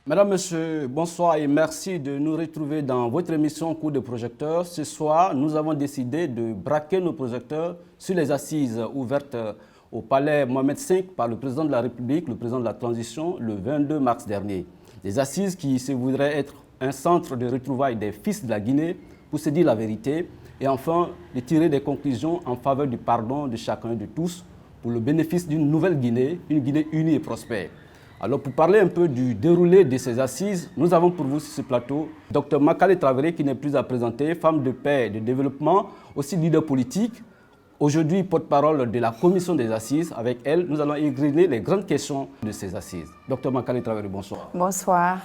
Mesdames, Messieurs, bonsoir et merci de nous retrouver dans votre émission Coup de projecteur. Ce soir, nous avons décidé de braquer nos projecteurs sur les assises ouvertes au palais Mohamed V par le président de la République, le président de la Transition, le 22 mars dernier. Des assises qui se voudraient être un centre de retrouvailles des fils de la Guinée pour se dire la vérité et enfin de tirer des conclusions en faveur du pardon de chacun de tous pour le bénéfice d'une nouvelle Guinée, une Guinée unie et prospère. Alors, pour parler un peu du déroulé de ces assises, nous avons pour vous sur ce plateau Dr Makale Traoré, qui n'est plus à présenter, femme de paix et de développement, aussi leader politique, aujourd'hui porte-parole de la commission des assises. Avec elle, nous allons égrener les grandes questions de ces assises. Dr Makale Traoré, bonsoir. Bonsoir.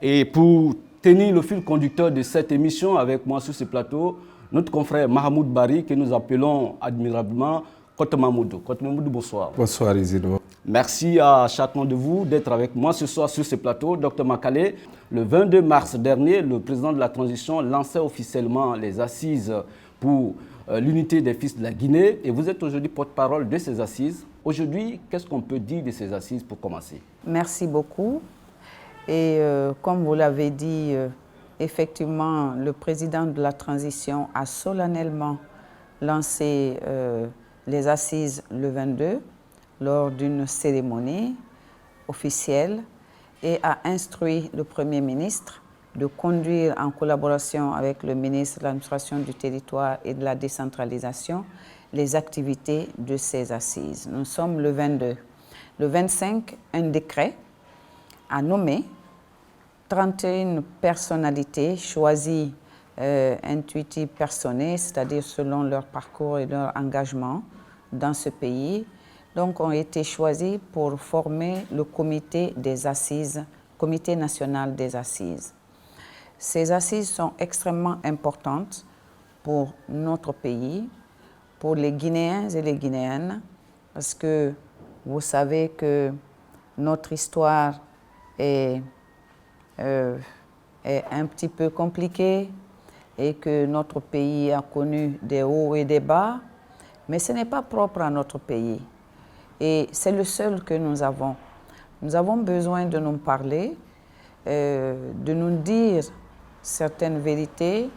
Et pour tenir le fil conducteur de cette émission avec moi sur ce plateau, notre confrère Mahamoud Bari, que nous appelons admirablement Kote Mamoudou. Kote Mamoudou, bonsoir. Bonsoir Isidore. Merci à chacun de vous d'être avec moi ce soir sur ce plateau. Dr Makale, le 22 mars dernier, le président de la Transition lançait officiellement les assises pour l'unité des fils de la Guinée et vous êtes aujourd'hui porte-parole de ces assises. Aujourd'hui, qu'est-ce qu'on peut dire de ces assises pour commencer? Merci beaucoup. Et comme vous l'avez dit, effectivement, le président de la Transition a solennellement lancé les assises le 22 lors d'une cérémonie officielle et a instruit le Premier ministre de conduire en collaboration avec le ministre de l'Administration du territoire et de la décentralisation les activités de ces assises. Nous sommes le 22. Le 25, un décret a nommé 31 personnalités choisies intuitives personnées, c'est-à-dire selon leur parcours et leur engagement dans ce pays, donc ont été choisis pour former le comité des assises, comité national des assises. Ces assises sont extrêmement importantes pour notre pays, pour les Guinéens et les Guinéennes, parce que vous savez que notre histoire est un petit peu compliquée et que notre pays a connu des hauts et des bas, mais ce n'est pas propre à notre pays. Et c'est le seul que nous avons. Nous avons besoin de nous parler, de nous dire certaines vérités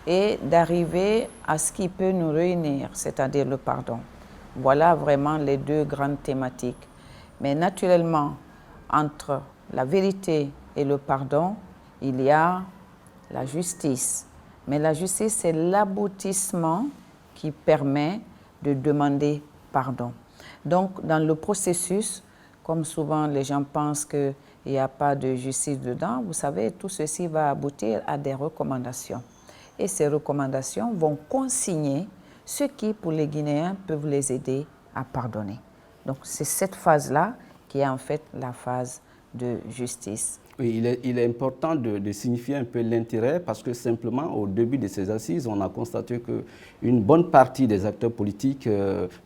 et d'arriver à ce qui peut nous réunir, c'est-à-dire le pardon. Voilà vraiment les deux grandes thématiques. Mais naturellement, entre la vérité et le pardon, il y a la justice. Mais la justice, c'est l'aboutissement qui permet de demander pardon. Donc, dans le processus, comme souvent les gens pensent qu'il n'y a pas de justice dedans, vous savez, tout ceci va aboutir à des recommandations. Et ces recommandations vont consigner ce qui, pour les Guinéens, peuvent les aider à pardonner. Donc, c'est cette phase-là qui est en fait la phase de justice. Oui, il est important de signifier un peu l'intérêt parce que simplement au début de ces assises, on a constaté qu'une bonne partie des acteurs politiques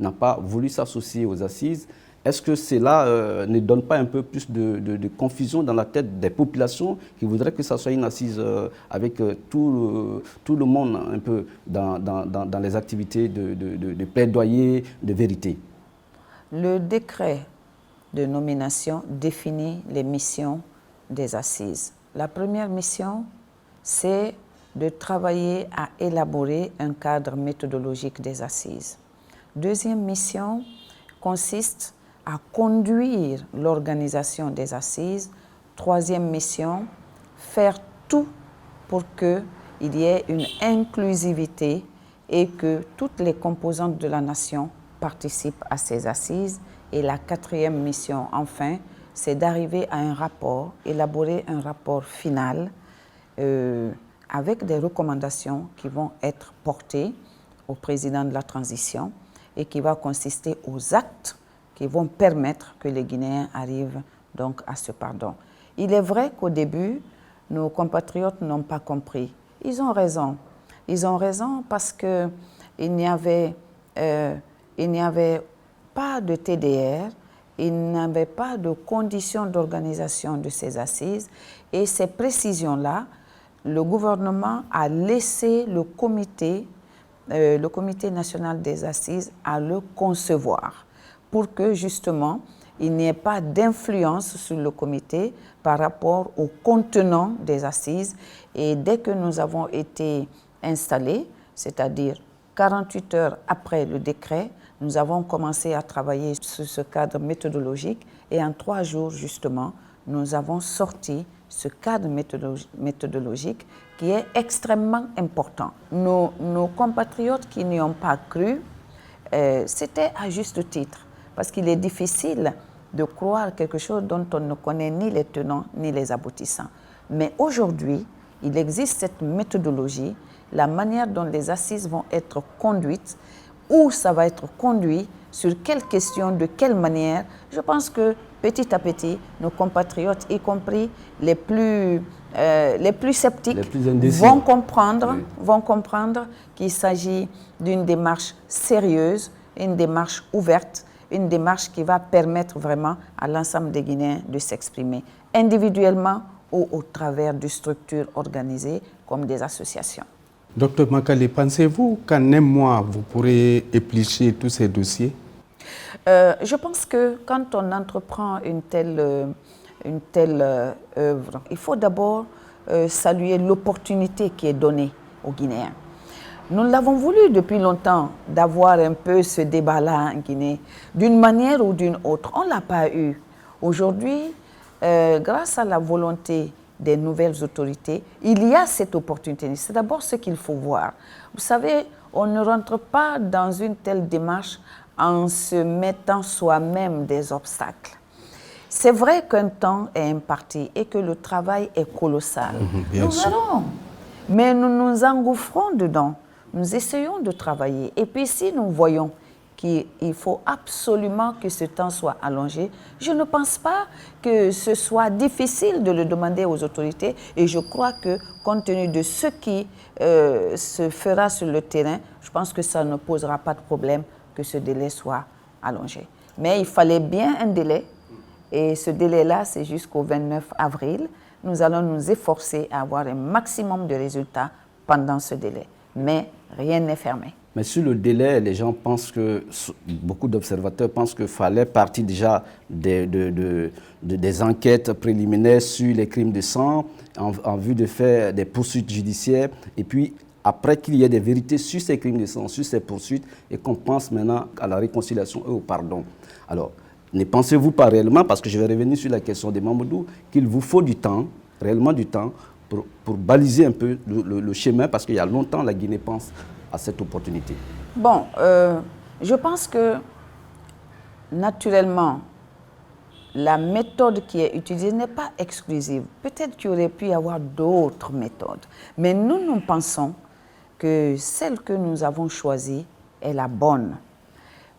n'a pas voulu s'associer aux assises. Est-ce que cela ne donne pas un peu plus de confusion dans la tête des populations qui voudraient que ça soit une assise avec tout le monde un peu dans les activités de plaidoyer, de vérité? Le décret de nomination définit les missions des assises. La première mission, c'est de travailler à élaborer un cadre méthodologique des assises. Deuxième mission consiste à conduire l'organisation des assises. Troisième mission, faire tout pour qu'il y ait une inclusivité et que toutes les composantes de la nation participent à ces assises. Et la quatrième mission, enfin, c'est d'arriver à un rapport, élaborer un rapport final avec des recommandations qui vont être portées au président de la transition et qui va consister aux actes qui vont permettre que les Guinéens arrivent donc à ce pardon. Il est vrai qu'au début, nos compatriotes n'ont pas compris. Ils ont raison. Ils ont raison parce qu'il n'y avait pas de TDR, il n'y avait pas de conditions d'organisation de ces assises et ces précisions-là, le gouvernement a laissé le comité national des assises à le concevoir pour que justement il n'y ait pas d'influence sur le comité par rapport au contenant des assises. Et dès que nous avons été installés, c'est-à-dire 48 heures après le décret, nous avons commencé à travailler sur ce cadre méthodologique et en 3 jours, justement, nous avons sorti ce cadre méthodologique qui est extrêmement important. Nos compatriotes qui n'y ont pas cru, c'était à juste titre, parce qu'il est difficile de croire quelque chose dont on ne connaît ni les tenants ni les aboutissants. Mais aujourd'hui, il existe cette méthodologie, la manière dont les assises vont être conduites, où ça va être conduit, sur quelles questions, de quelle manière. Je pense que petit à petit, nos compatriotes, y compris les plus sceptiques, vont comprendre qu'il s'agit d'une démarche sérieuse, une démarche ouverte, une démarche qui va permettre vraiment à l'ensemble des Guinéens de s'exprimer individuellement ou au travers de structures organisées comme des associations. Docteur Makali, pensez-vous qu'en un mois, vous pourrez éplucher tous ces dossiers? Je pense que quand on entreprend une telle œuvre, il faut d'abord saluer l'opportunité qui est donnée aux Guinéens. Nous l'avons voulu depuis longtemps d'avoir un peu ce débat-là en Guinée, d'une manière ou d'une autre. On ne l'a pas eu. Aujourd'hui, grâce à la volonté des nouvelles autorités, il y a cette opportunité. C'est d'abord ce qu'il faut voir. Vous savez, on ne rentre pas dans une telle démarche en se mettant soi-même des obstacles. C'est vrai qu'un temps est imparti et que le travail est colossal. Nous verrons. Mais nous nous engouffrons dedans. Nous essayons de travailler. Et puis si nous voyons qu'il faut absolument que ce temps soit allongé, je ne pense pas que ce soit difficile de le demander aux autorités. Et je crois que compte tenu de ce qui se fera sur le terrain, je pense que ça ne posera pas de problème que ce délai soit allongé. Mais il fallait bien un délai. Et ce délai-là, c'est jusqu'au 29 avril. Nous allons nous efforcer à avoir un maximum de résultats pendant ce délai. Mais rien n'est fermé. Mais sur le délai, les gens pensent que, beaucoup d'observateurs pensent qu'il fallait partir déjà des enquêtes préliminaires sur les crimes de sang en vue de faire des poursuites judiciaires et puis après qu'il y ait des vérités sur ces crimes de sang, sur ces poursuites et qu'on pense maintenant à la réconciliation et au pardon. Alors, ne pensez-vous pas réellement, parce que je vais revenir sur la question des Mamadou, qu'il vous faut du temps, réellement du temps, pour baliser un peu le chemin, parce qu'il y a longtemps, la Guinée pense à cette opportunité? Bon, je pense que, naturellement, la méthode qui est utilisée n'est pas exclusive. Peut-être qu'il aurait pu y avoir d'autres méthodes. Mais nous pensons que celle que nous avons choisie est la bonne.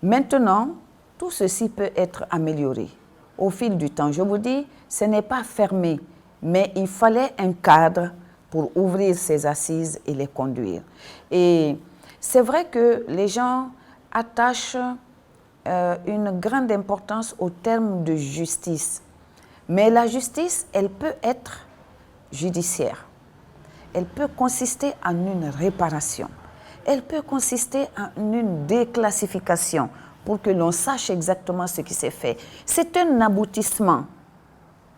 Maintenant, tout ceci peut être amélioré au fil du temps. Je vous dis, ce n'est pas fermé, mais il fallait un cadre pour ouvrir ces assises et les conduire. Et c'est vrai que les gens attachent une grande importance au terme de justice. Mais la justice, elle peut être judiciaire. Elle peut consister en une réparation. Elle peut consister en une déclassification pour que l'on sache exactement ce qui s'est fait. C'est un aboutissement.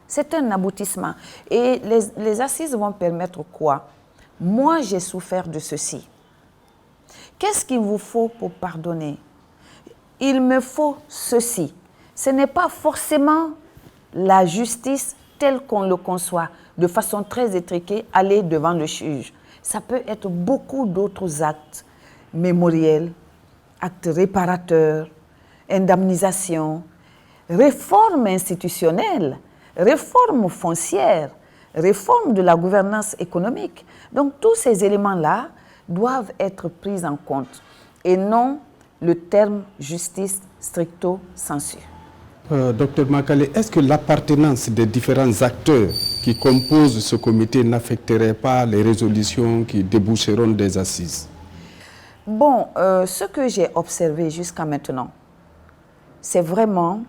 C'est un aboutissement. Et les assises vont permettre quoi? Moi, j'ai souffert de ceci. Qu'est-ce qu'il vous faut pour pardonner? Il me faut ceci. Ce n'est pas forcément la justice telle qu'on le conçoit, de façon très étriquée, aller devant le juge. Ça peut être beaucoup d'autres actes mémoriels, actes réparateurs, indemnisation, réforme institutionnelle, réforme foncière, réforme de la gouvernance économique. Donc tous ces éléments-là doivent être pris en compte et non le terme justice stricto sensu. Docteur Makali, est-ce que l'appartenance des différents acteurs qui composent ce comité n'affecterait pas les résolutions qui déboucheront des assises? Bon, ce que j'ai observé jusqu'à maintenant, c'est vraiment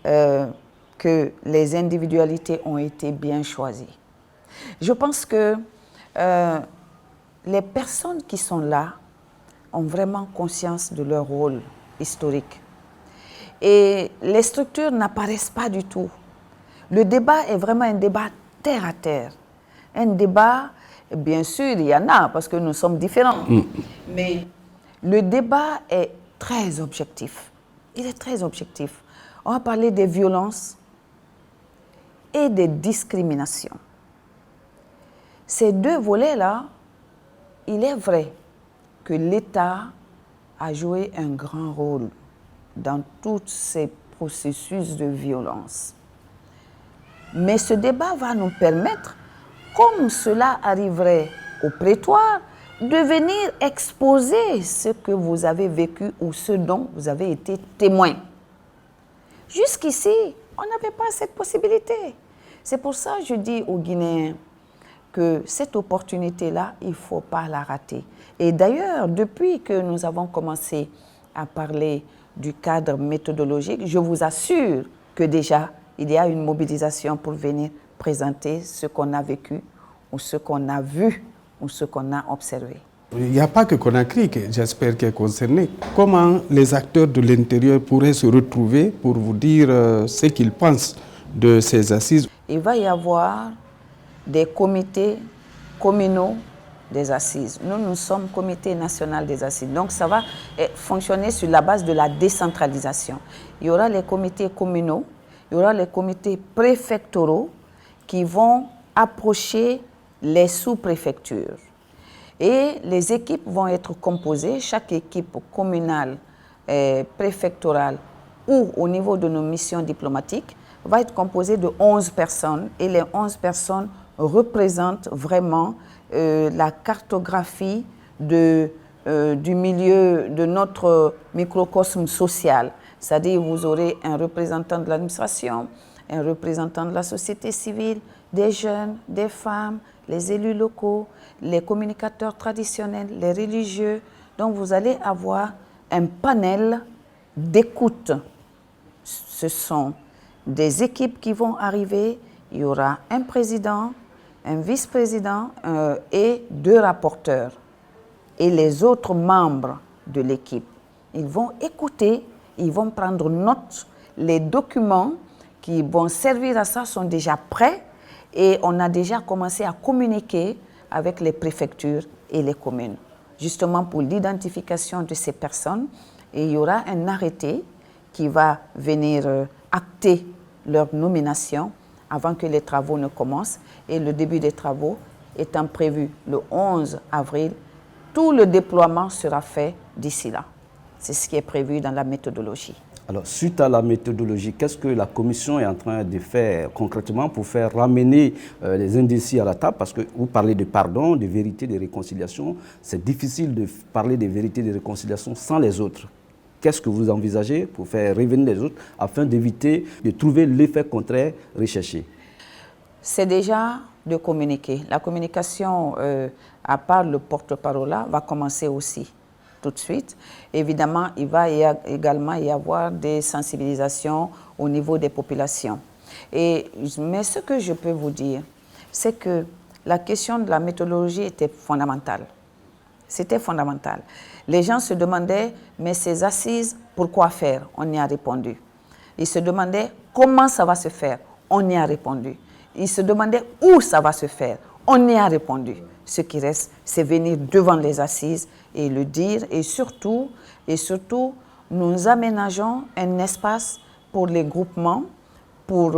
que les individualités ont été bien choisies. Je pense que les personnes qui sont là ont vraiment conscience de leur rôle historique. Et les structures n'apparaissent pas du tout. Le débat est vraiment un débat terre à terre. Un débat, bien sûr, il y en a parce que nous sommes différents. Mais le débat est très objectif. Il est très objectif. On va parler des violences et des discriminations. Ces deux volets-là, il est vrai que l'État a joué un grand rôle dans tous ces processus de violence. Mais ce débat va nous permettre, comme cela arriverait au prétoire, de venir exposer ce que vous avez vécu ou ce dont vous avez été témoin. Jusqu'ici, on n'avait pas cette possibilité. C'est pour ça que je dis aux Guinéens que cette opportunité-là, il ne faut pas la rater. Et d'ailleurs, depuis que nous avons commencé à parler du cadre méthodologique, je vous assure que déjà, il y a une mobilisation pour venir présenter ce qu'on a vécu ou ce qu'on a vu ou ce qu'on a observé. Il n'y a pas que Conakry, j'espère, qui est concerné. Comment les acteurs de l'intérieur pourraient se retrouver pour vous dire ce qu'ils pensent de ces assises? Il va y avoir des comités communaux des assises. Nous sommes comité national des assises. Donc, ça va fonctionner sur la base de la décentralisation. Il y aura les comités communaux, il y aura les comités préfectoraux qui vont approcher les sous-préfectures. Et les équipes vont être composées, chaque équipe communale, préfectorale ou au niveau de nos missions diplomatiques va être composée de 11 personnes. Et les 11 personnes représentent vraiment la cartographie du milieu de notre microcosme social. C'est-à-dire vous aurez un représentant de l'administration, un représentant de la société civile, des jeunes, des femmes, les élus locaux, les communicateurs traditionnels, les religieux. Donc vous allez avoir un panel d'écoute. Ce sont des équipes qui vont arriver. Il y aura un président, un vice-président et 2 rapporteurs. Et les autres membres de l'équipe, ils vont écouter, ils vont prendre note. Les documents qui vont servir à ça sont déjà prêts et on a déjà commencé à communiquer avec les préfectures et les communes, justement pour l'identification de ces personnes. Et il y aura un arrêté qui va venir acter leur nomination avant que les travaux ne commencent. Et le début des travaux étant prévu le 11 avril, tout le déploiement sera fait d'ici là. C'est ce qui est prévu dans la méthodologie. Alors, suite à la méthodologie, qu'est-ce que la Commission est en train de faire concrètement pour faire ramener les indécis à la table? Parce que vous parlez de pardon, de vérité, de réconciliation. C'est difficile de parler de vérité et de réconciliation sans les autres. Qu'est-ce que vous envisagez pour faire revenir les autres afin d'éviter de trouver l'effet contraire recherché? C'est déjà de communiquer. La communication, à part le porte-parole là, va commencer aussi tout de suite. Évidemment, il va également y avoir des sensibilisations au niveau des populations. Mais ce que je peux vous dire, c'est que la question de la méthodologie était fondamentale. C'était fondamental. Les gens se demandaient, mais ces assises, pourquoi faire? On y a répondu. Ils se demandaient comment ça va se faire? On y a répondu. Ils se demandaient où ça va se faire? On y a répondu. Ce qui reste, c'est venir devant les assises et le dire. Et surtout, nous aménageons un espace pour les groupements, pour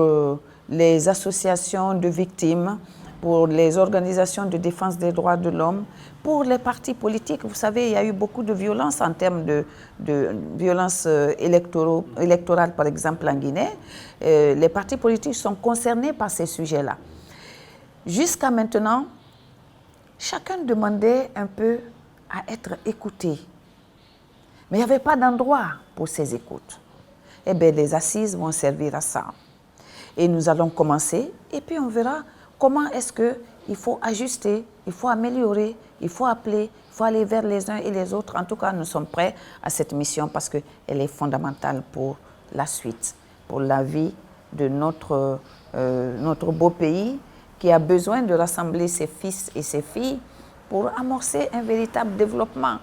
les associations de victimes, pour les organisations de défense des droits de l'homme, pour les partis politiques. Vous savez, il y a eu beaucoup de violence en termes de violence électorale, par exemple, en Guinée. Les partis politiques sont concernés par ces sujets-là. Jusqu'à maintenant, chacun demandait un peu à être écouté. Mais il n'y avait pas d'endroit pour ces écoutes. Eh bien, les assises vont servir à ça. Et nous allons commencer, et puis on verra comment est-ce qu'il faut ajuster, il faut améliorer, il faut appeler, il faut aller vers les uns et les autres. En tout cas, nous sommes prêts à cette mission parce qu'elle est fondamentale pour la suite, pour la vie de notre beau pays qui a besoin de rassembler ses fils et ses filles pour amorcer un véritable développement.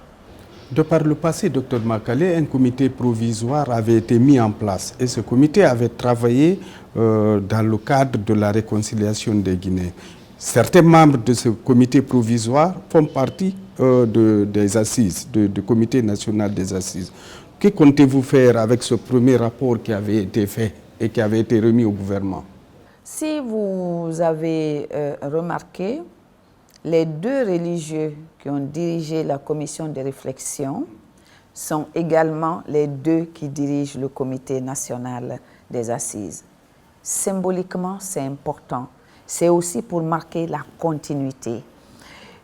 De par le passé, Dr Makale, un comité provisoire avait été mis en place et ce comité avait travaillé dans le cadre de la réconciliation des Guinéens. Certains membres de ce comité provisoire font partie des assises, du comité national des assises. Que comptez-vous faire avec ce premier rapport qui avait été fait et qui avait été remis au gouvernement? Si vous avez remarqué, les deux religieux qui ont dirigé la commission de réflexion sont également les deux qui dirigent le comité national des assises. Symboliquement, c'est important. C'est aussi pour marquer la continuité.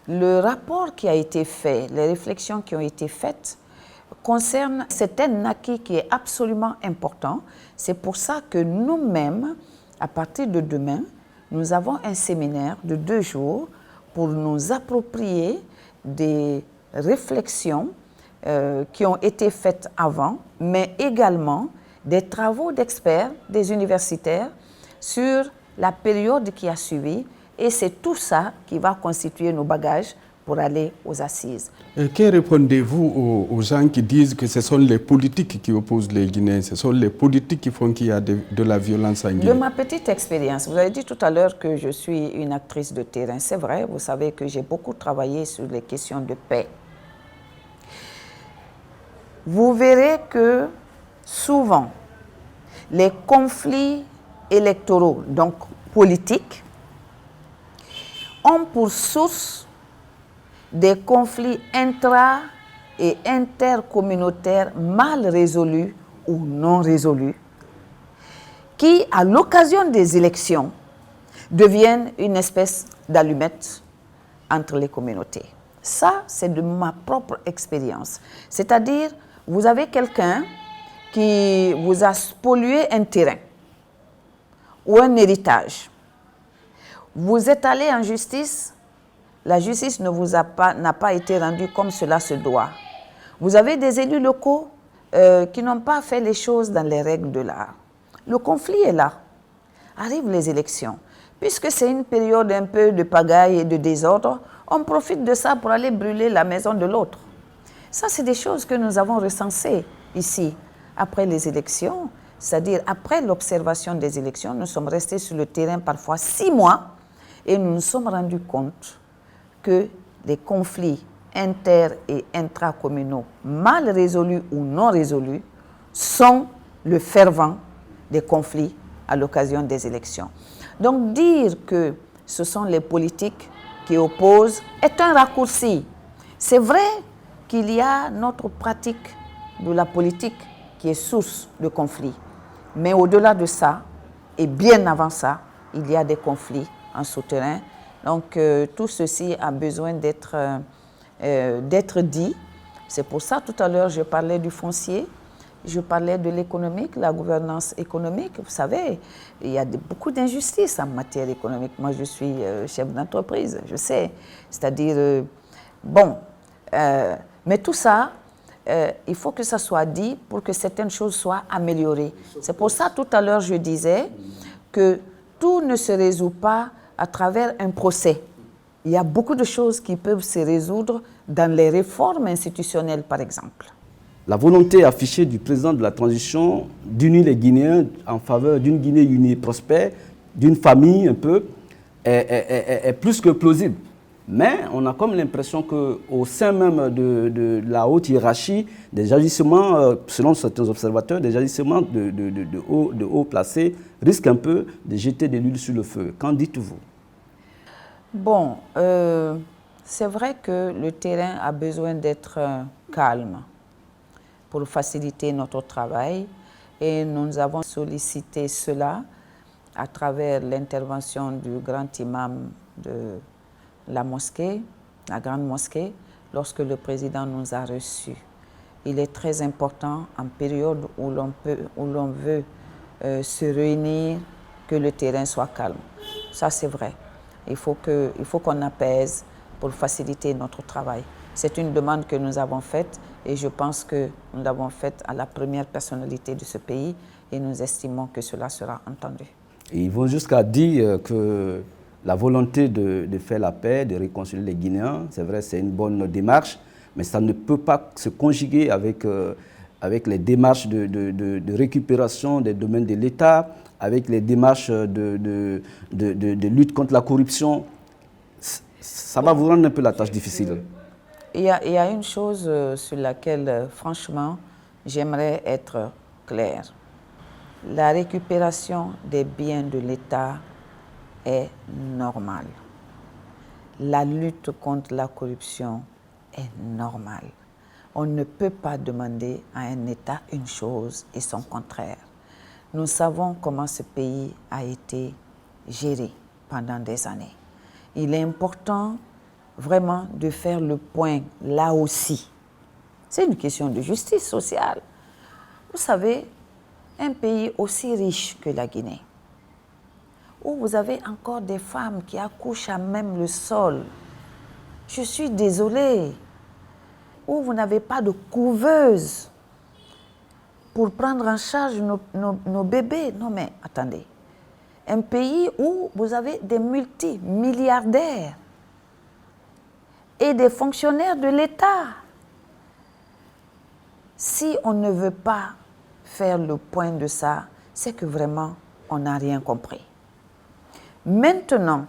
Le rapport qui a été fait, les réflexions qui ont été faites, concernent un acquis qui est absolument important. C'est pour ça que nous-mêmes, à partir de demain, nous avons un séminaire de 2 jours pour nous approprier des réflexions qui ont été faites avant, mais également des travaux d'experts, des universitaires, sur la période qui a suivi. Et c'est tout ça qui va constituer nos bagages pour aller aux assises. Et que répondez-vous aux gens qui disent que ce sont les politiques qui opposent les Guinéens, ce sont les politiques qui font qu'il y a de la violence en Guinée? De ma petite expérience, vous avez dit tout à l'heure que je suis une actrice de terrain. C'est vrai, vous savez que j'ai beaucoup travaillé sur les questions de paix. Vous verrez que souvent, les conflits électoraux, donc politiques, ont pour source des conflits intra- et intercommunautaires mal résolus ou non résolus, qui, à l'occasion des élections, deviennent une espèce d'allumette entre les communautés. Ça, c'est de ma propre expérience. C'est-à-dire, vous avez quelqu'un qui vous a spolié un terrain ou un héritage. Vous êtes allé en justice, la justice n'a pas été rendue comme cela se doit. Vous avez des élus locaux qui n'ont pas fait les choses dans les règles de l'art. Le conflit est là. Arrivent les élections. Puisque c'est une période un peu de pagaille et de désordre, on profite de ça pour aller brûler la maison de l'autre. Ça, c'est des choses que nous avons recensées ici, après les élections. C'est-à-dire, après l'observation des élections, nous sommes restés sur le terrain parfois 6 mois et nous nous sommes rendus compte que les conflits inter- et intracommunaux mal résolus ou non résolus sont le fervent des conflits à l'occasion des élections. Donc dire que ce sont les politiques qui opposent est un raccourci. C'est vrai qu'il y a notre pratique de la politique qui est source de conflits. Mais au-delà de ça, et bien avant ça, il y a des conflits en souterrain. Donc tout ceci a besoin d'être dit. C'est pour ça, tout à l'heure, je parlais du foncier, je parlais de l'économique, la gouvernance économique. Vous savez, il y a beaucoup d'injustices en matière économique. Moi, je suis chef d'entreprise, je sais. C'est-à-dire, mais tout ça, il faut que ça soit dit pour que certaines choses soient améliorées. C'est pour ça, tout à l'heure, je disais que tout ne se résout pas à travers un procès. Il y a beaucoup de choses qui peuvent se résoudre dans les réformes institutionnelles, par exemple. La volonté affichée du président de la transition d'unir les Guinéens en faveur d'une Guinée unie prospère, d'une famille un peu, est plus que plausible. Mais on a comme l'impression qu'au sein même de la haute hiérarchie, des agissements, selon certains observateurs, des agissements de haut placés risquent un peu de jeter de l'huile sur le feu. Qu'en dites-vous? Bon, c'est vrai que le terrain a besoin d'être calme pour faciliter notre travail et nous avons sollicité cela à travers l'intervention du grand imam de la mosquée, la grande mosquée, lorsque le président nous a reçus. Il est très important en période où l'on veut se réunir, que le terrain soit calme. Ça, c'est vrai. Il faut qu'on apaise pour faciliter notre travail. C'est une demande que nous avons faite et je pense que nous l'avons faite à la première personnalité de ce pays et nous estimons que cela sera entendu. Et ils vont jusqu'à dire que la volonté de faire la paix, de réconcilier les Guinéens, c'est vrai, c'est une bonne démarche, mais ça ne peut pas se conjuguer avec, avec les démarches de récupération des domaines de l'État, avec les démarches de lutte contre la corruption. Ça va vous rendre un peu la tâche difficile. Il y a une chose sur laquelle, franchement, j'aimerais être claire. La récupération des biens de l'État est normale. La lutte contre la corruption est normale. On ne peut pas demander à un État une chose et son contraire. Nous savons comment ce pays a été géré pendant des années. Il est important vraiment de faire le point là aussi. C'est une question de justice sociale. Vous savez, un pays aussi riche que la Guinée, où vous avez encore des femmes qui accouchent à même le sol, je suis désolée, où vous n'avez pas de couveuse pour prendre en charge nos bébés. Non mais attendez, un pays où vous avez des multimilliardaires et des fonctionnaires de l'État. Si on ne veut pas faire le point de ça, c'est que vraiment, on n'a rien compris. Maintenant,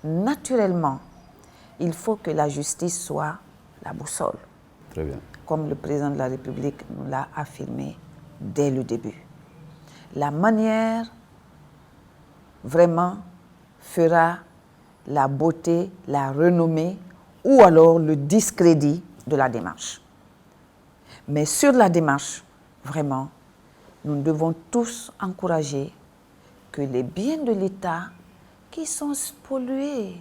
naturellement, il faut que la justice soit la boussole. Très bien. Comme le président de la République nous l'a affirmé dès le début. La manière vraiment fera la beauté, la renommée ou alors le discrédit de la démarche. Mais sur la démarche, vraiment, nous devons tous encourager que les biens de l'État qui sont spoliés,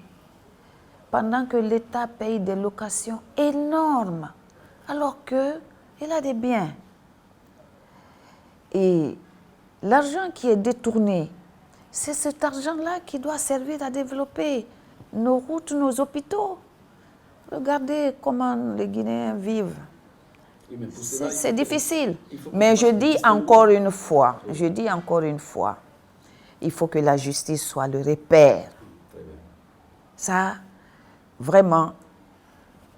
pendant que l'État paye des locations énormes, alors qu'il a des biens. Et l'argent qui est détourné, c'est cet argent-là qui doit servir à développer nos routes, nos hôpitaux. Regardez comment les Guinéens vivent. C'est difficile. Mais je dis encore une fois, il faut que la justice soit le repère. Ça, vraiment,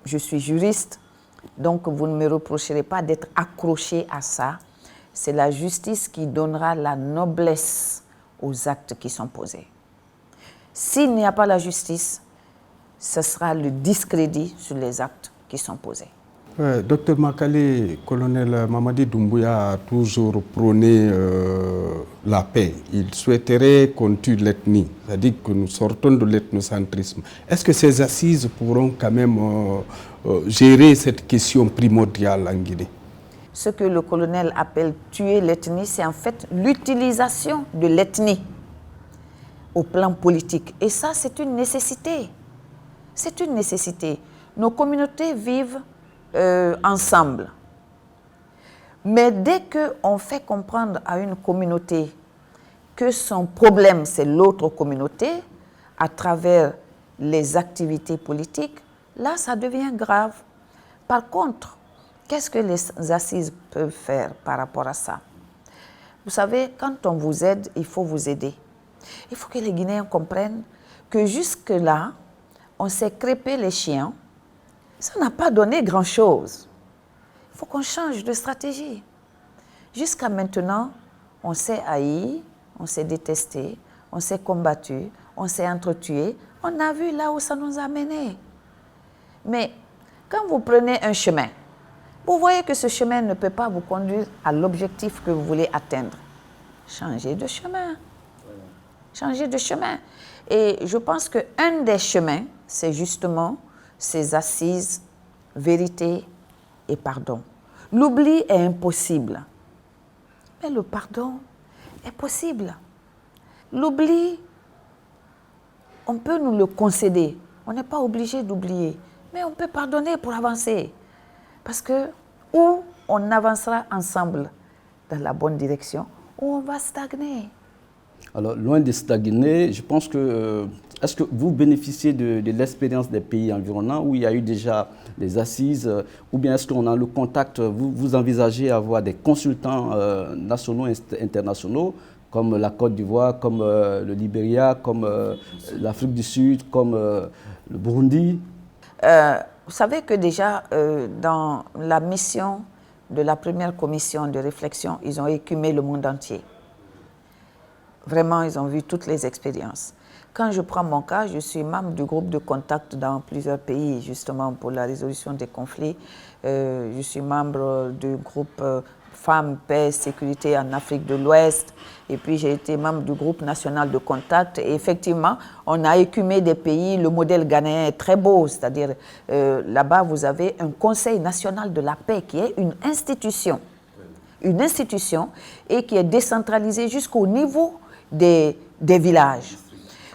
je suis juriste, donc vous ne me reprocherez pas d'être accroché à ça. C'est la justice qui donnera la noblesse aux actes qui sont posés. S'il n'y a pas la justice, ce sera le discrédit sur les actes qui sont posés. Docteur Makale, colonel Mamadi Doumbouya a toujours prôné la paix. Il souhaiterait qu'on tue l'ethnie, c'est-à-dire que nous sortons de l'ethnocentrisme. Est-ce que ces assises pourront quand même gérer cette question primordiale en Guinée? Ce que le colonel appelle tuer l'ethnie, c'est en fait l'utilisation de l'ethnie au plan politique. Et ça, c'est une nécessité. C'est une nécessité. Nos communautés vivent ensemble. Mais dès qu'on fait comprendre à une communauté que son problème, c'est l'autre communauté, à travers les activités politiques, là, ça devient grave. Par contre, qu'est-ce que les assises peuvent faire par rapport à ça? Vous savez, quand on vous aide, il faut vous aider. Il faut que les Guinéens comprennent que jusque-là, on s'est crêpé les chiens. Ça n'a pas donné grand-chose. Il faut qu'on change de stratégie. Jusqu'à maintenant, on s'est haï, on s'est détesté, on s'est combattu, on s'est entretué. On a vu là où ça nous a menés. Mais quand vous prenez un chemin, vous voyez que ce chemin ne peut pas vous conduire à l'objectif que vous voulez atteindre. Changez de chemin. Changez de chemin. Et je pense qu'un des chemins, c'est justement ces assises, vérité et pardon. L'oubli est impossible, mais le pardon est possible. L'oubli, on peut nous le concéder. On n'est pas obligé d'oublier, mais on peut pardonner pour avancer. Parce que ou on avancera ensemble dans la bonne direction, ou on va stagner. Alors, loin de stagner, je pense que... est-ce que vous bénéficiez de l'expérience des pays environnants où il y a eu déjà des assises, ou bien est-ce qu'on a le contact, vous envisagez avoir des consultants nationaux et internationaux, comme la Côte d'Ivoire, comme le Libéria, comme l'Afrique du Sud, comme le Burundi? Vous savez que déjà, dans la mission de la première commission de réflexion, ils ont écumé le monde entier. Vraiment, ils ont vu toutes les expériences. Quand je prends mon cas, je suis membre du groupe de contact dans plusieurs pays, justement, pour la résolution des conflits. Je suis membre du groupe Femmes, Paix, Sécurité en Afrique de l'Ouest. Et puis, j'ai été membre du groupe national de contact. Et effectivement, on a écumé des pays. Le modèle ghanéen est très beau. C'est-à-dire, là-bas, vous avez un Conseil national de la paix qui est une institution. Une institution et qui est décentralisée jusqu'au niveau des villages.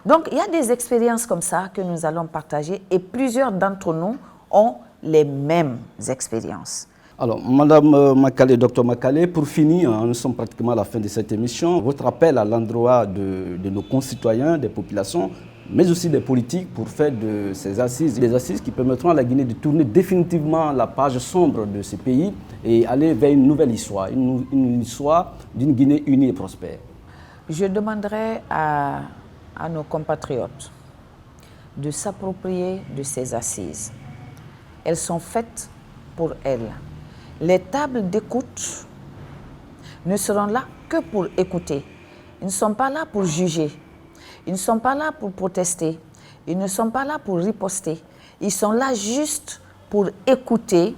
Donc, il y a des expériences comme ça que nous allons partager et plusieurs d'entre nous ont les mêmes expériences. Alors, Madame Makale, Dr Makale, pour finir, nous sommes pratiquement à la fin de cette émission. Votre appel à l'endroit de nos concitoyens, des populations, mais aussi des politiques pour faire de ces assises, des assises qui permettront à la Guinée de tourner définitivement la page sombre de ce pays et aller vers une nouvelle histoire, une histoire d'une Guinée unie et prospère. Je demanderai à nos compatriotes de s'approprier de ces assises. Elles sont faites pour elles. Les tables d'écoute ne seront là que pour écouter. Ils ne sont pas là pour juger. Ils ne sont pas là pour protester. Ils ne sont pas là pour riposter. Ils sont là juste pour écouter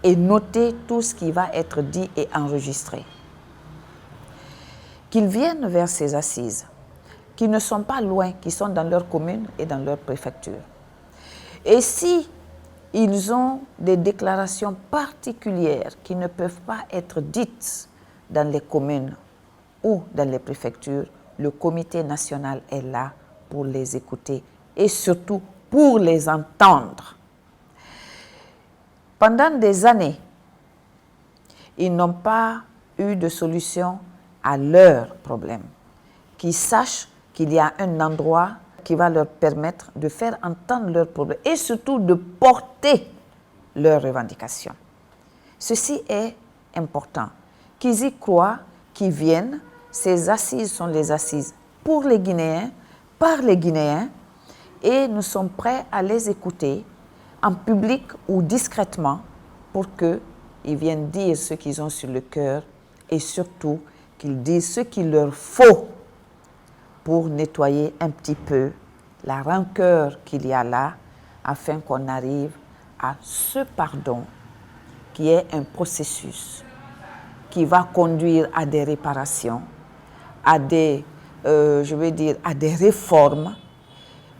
et noter tout ce qui va être dit et enregistré. Qu'ils viennent vers ces assises, qui ne sont pas loin, qui sont dans leur commune et dans leur préfecture. Et si ils ont des déclarations particulières qui ne peuvent pas être dites dans les communes ou dans les préfectures, le comité national est là pour les écouter et surtout pour les entendre. Pendant des années, ils n'ont pas eu de solution à leurs problèmes. Qu'ils sachent qu'il y a un endroit qui va leur permettre de faire entendre leurs problèmes et surtout de porter leurs revendications. Ceci est important. Qu'ils y croient, qu'ils viennent. Ces assises sont les assises pour les Guinéens, par les Guinéens, et nous sommes prêts à les écouter en public ou discrètement pour qu'ils viennent dire ce qu'ils ont sur le cœur et surtout qu'ils disent ce qu'il leur faut pour nettoyer un petit peu la rancœur qu'il y a là, afin qu'on arrive à ce pardon qui est un processus qui va conduire à des réparations, à des, à des réformes,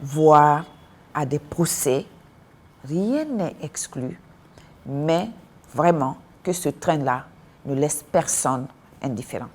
voire à des procès. Rien n'est exclu, mais vraiment que ce train-là ne laisse personne indifférent.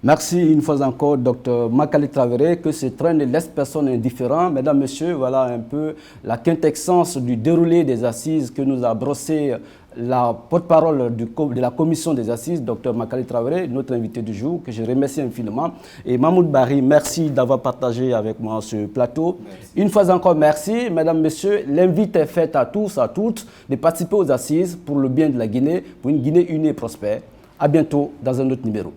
Merci une fois encore, Dr Makale Traoré, que ce train ne laisse personne indifférent. Mesdames, Messieurs, voilà un peu la quintessence du déroulé des assises que nous a brossé la porte-parole de la commission des assises, Dr Makale Traoré, notre invité du jour, que je remercie infiniment. Et Mahmoud Barry, merci d'avoir partagé avec moi ce plateau. Merci. Une fois encore, merci. Mesdames, Messieurs, l'invite est faite à tous, à toutes, de participer aux assises pour le bien de la Guinée, pour une Guinée unie et prospère. À bientôt dans un autre numéro.